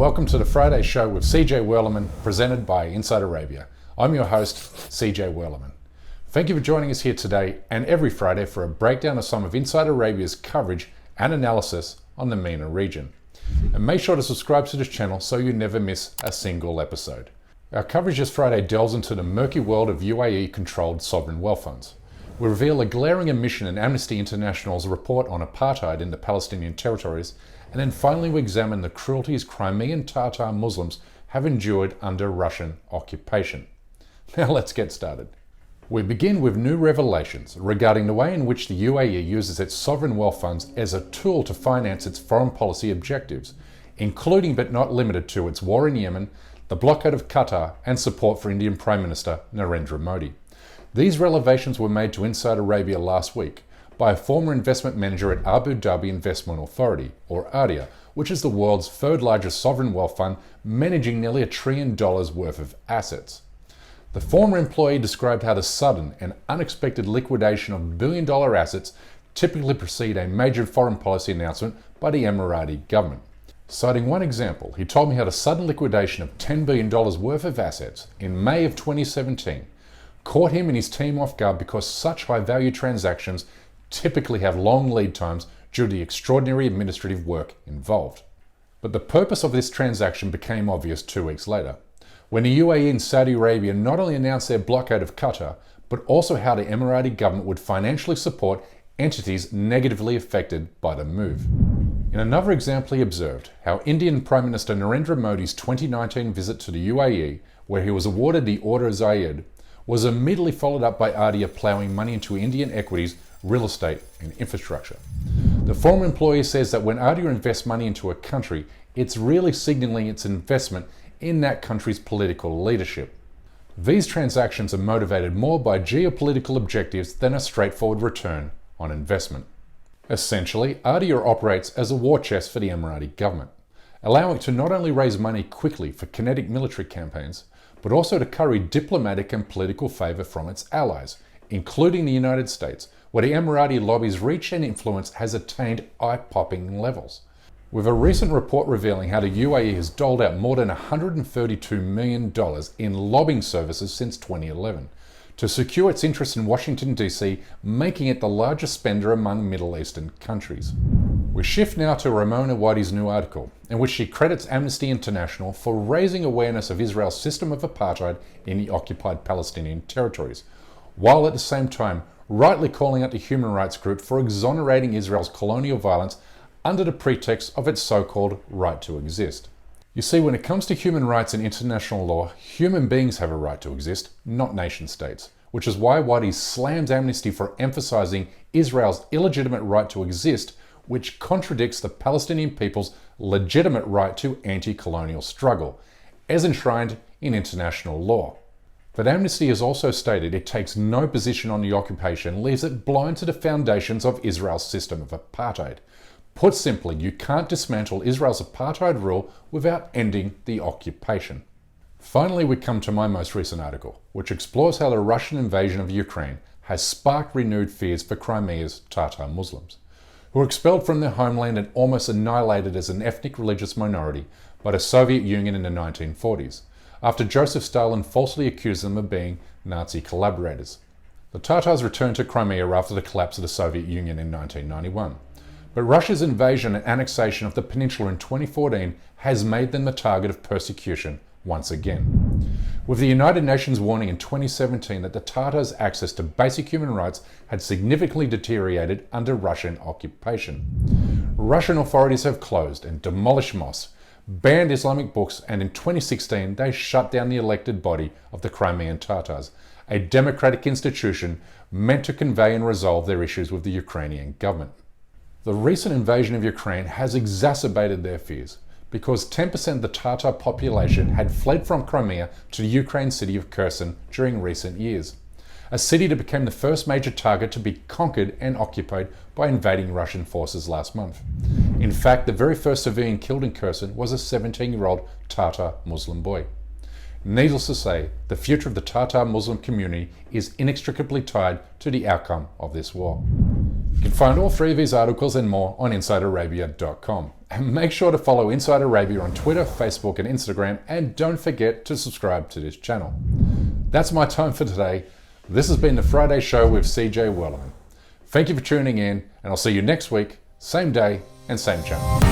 welcome to the Friday show with CJ Werleman, presented by Inside Arabia. I'm your host, CJ Werleman. Thank you for joining us here today and every Friday for a breakdown of some of Inside Arabia's coverage and analysis on the MENA region. And make sure to subscribe to this channel so you never miss a single episode. Our coverage this Friday delves into the murky world of UAE-controlled sovereign wealth funds. We reveal a glaring omission in Amnesty International's report on apartheid in the Palestinian Territories, and then finally we examine the cruelties Crimean Tatar Muslims have endured under Russian occupation. Now let's get started. We begin with new revelations regarding the way in which the UAE uses its sovereign wealth funds as a tool to finance its foreign policy objectives, including but not limited to its war in Yemen, the blockade of Qatar, and support for Indian Prime Minister Narendra Modi. These revelations were made to Inside Arabia last week by a former investment manager at Abu Dhabi Investment Authority, or ADIA, which is the world's third largest sovereign wealth fund, managing nearly $1 trillion worth of assets. The former employee described how the sudden and unexpected liquidation of billion-dollar assets typically precede a major foreign policy announcement by the Emirate government. Citing one example, he told me how the sudden liquidation of $10 billion worth of assets in May of 2017 caught him and his team off guard because such high-value transactions typically have long lead times due to the extraordinary administrative work involved. But the purpose of this transaction became obvious 2 weeks later, when the UAE and Saudi Arabia not only announced their blockade of Qatar, but also how the Emirati government would financially support entities negatively affected by the move. In another example, he observed how Indian Prime Minister Narendra Modi's 2019 visit to the UAE, where he was awarded the Order Zayed, was immediately followed up by ADIA ploughing money into Indian equities, real estate and infrastructure. The former employee says that when ADIA invests money into a country, it's really signaling its investment in that country's political leadership. These transactions are motivated more by geopolitical objectives than a straightforward return on investment. Essentially, ADIA operates as a war chest for the Emirati government, allowing it to not only raise money quickly for kinetic military campaigns, but also to curry diplomatic and political favour from its allies, including the United States, where the Emirati lobby's reach and influence has attained eye-popping levels. With a recent report revealing how the UAE has doled out more than $132 million in lobbying services since 2011 to secure its interests in Washington DC, making it the largest spender among Middle Eastern countries. We shift now to Ramona Wadi's new article, in which she credits Amnesty International for raising awareness of Israel's system of apartheid in the occupied Palestinian Territories, while at the same time rightly calling out the human rights group for exonerating Israel's colonial violence under the pretext of its so-called right to exist. You see, when it comes to human rights and international law, human beings have a right to exist, not nation states, which is why Wadi slams Amnesty for emphasizing Israel's illegitimate right to exist, which contradicts the Palestinian people's legitimate right to anti-colonial struggle, as enshrined in international law. But Amnesty has also stated it takes no position on the occupation, leaves it blind to the foundations of Israel's system of apartheid. Put simply, you can't dismantle Israel's apartheid rule without ending the occupation. Finally, we come to my most recent article, which explores how the Russian invasion of Ukraine has sparked renewed fears for Crimea's Tatar Muslims, who were expelled from their homeland and almost annihilated as an ethnic religious minority by the Soviet Union in the 1940s, after Joseph Stalin falsely accused them of being Nazi collaborators. The Tatars returned to Crimea after the collapse of the Soviet Union in 1991. But Russia's invasion and annexation of the peninsula in 2014 has made them the target of persecution once again. With the United Nations warning in 2017 that the Tatars' access to basic human rights had significantly deteriorated under Russian occupation. Russian authorities have closed and demolished mosques, banned Islamic books, and in 2016 they shut down the elected body of the Crimean Tatars, a democratic institution meant to convey and resolve their issues with the Ukrainian government. The recent invasion of Ukraine has exacerbated their fears because 10% of the Tatar population had fled from Crimea to the Ukraine city of Kherson during recent years, a city that became the first major target to be conquered and occupied by invading Russian forces last month. In fact, the very first civilian killed in Kherson was a 17-year-old Tatar Muslim boy. Needless to say, the future of the Tatar Muslim community is inextricably tied to the outcome of this war. You can find all 3 of these articles and more on InsideArabia.com. And make sure to follow Inside Arabia on Twitter, Facebook and Instagram, and don't forget to subscribe to this channel. That's my time for today. This has been the Friday Show with CJ Werleman. Thank you for tuning in, and I'll see you next week, same day and same channel.